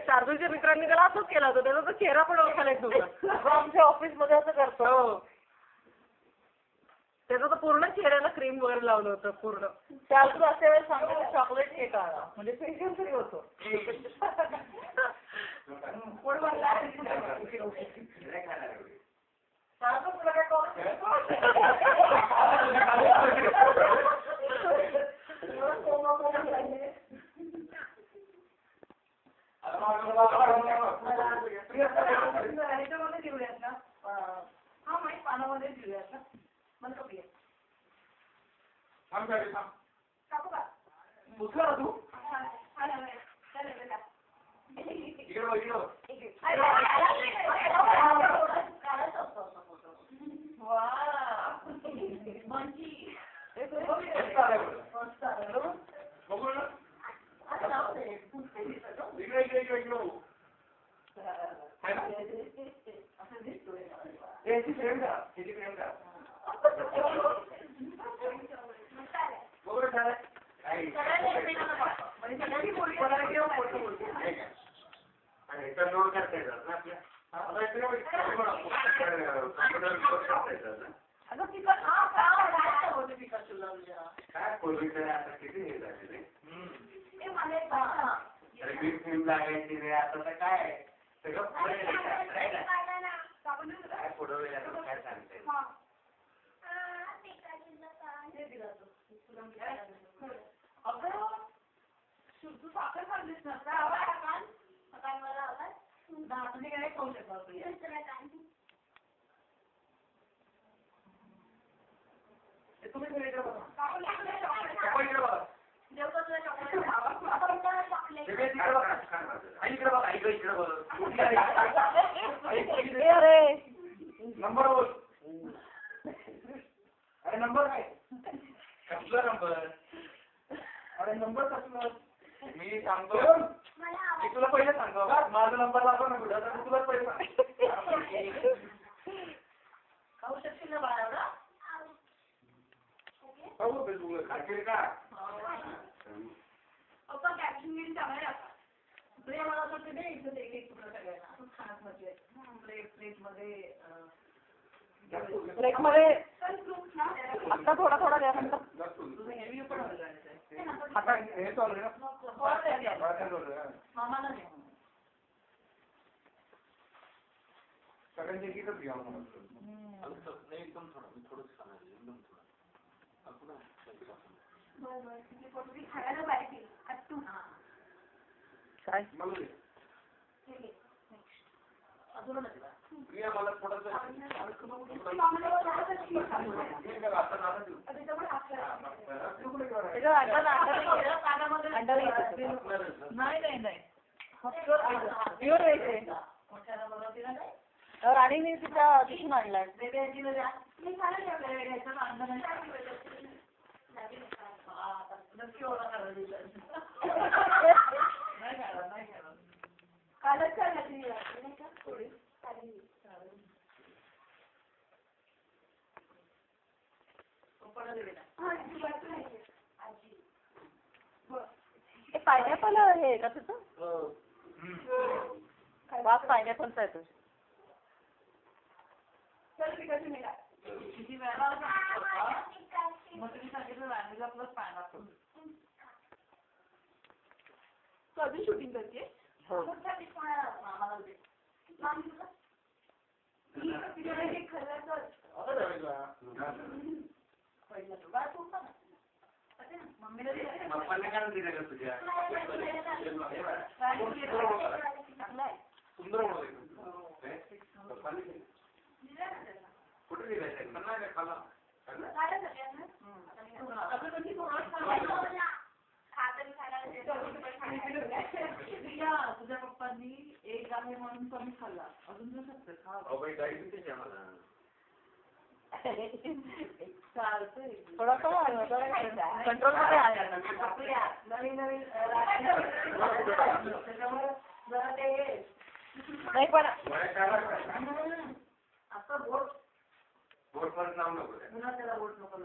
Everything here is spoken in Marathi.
शार्दूलच्या मित्रांनी त्याला असंच केलं होतं, त्याचा तो चेहरा पण ओळखायला येत नव्हता. आमच्या ऑफिसमध्ये असं करतो. त्याचा तर पूर्ण चेहऱ्याला क्रीम वगैरे लावलं होतं पूर्ण. शार्दूल अशा वेळेस सांगतो चॉकलेट केक आणा, म्हणजे फेशियल तरी होतो. ह्याच्यामध्ये देऊयात ना, हा माहीत पानामध्ये देऊयात ना, मला करूया टाकू का उचला तू तू साखर खाल्लीस ना तुम्ही काय खाऊ शकता तुम्ही नंबर बोल. अरे नंबर काय कसला नंबर? अरे नंबर कसला मी सांगतो. मी तुला पहिले सांगतो का माझा नंबर लागतो ना कुठं, तर तुला पहिले सांग. खाऊ शकशील ना बाळा एवढा? खाऊ तुला खाशील का? आपण कॅप्शन चांगले असतात. मला असं वाटतं नाही इथं एक तुकडा सगळ्यांना आपण खाण्यात मजा आहे. प्लेटमध्ये आता थोडा थोडा द्या नंतर मामाला द्या सगळ्यांच्या एकच घ्या एकदम थोडं खायला पाहिजे काय मला थोडं राणीने तिच्या तिथून आणलाय. कालच थोडी पायनॅपल आहे का तुझं? वाफ पायनॅपलचा आहे तुझं. किती वेळा मग तुम्ही सांगितलं व्हॅनिला प्लस पायनॅपल. तू अजून शूटिंग करते? पप्पांनी काय दिलं का तुझ्या सुंदर कुठे दिलाय पण नाही खाला तुझ्या पप्पांनी एक आहे म्हणून कमी खाल्ला अजून देऊ शकते थोडा कंट्रोल मध्ये आहे नवीन नवीन नाही पण आता बोट बोट मध्ये नाव नको पुन्हा त्याला बोट नको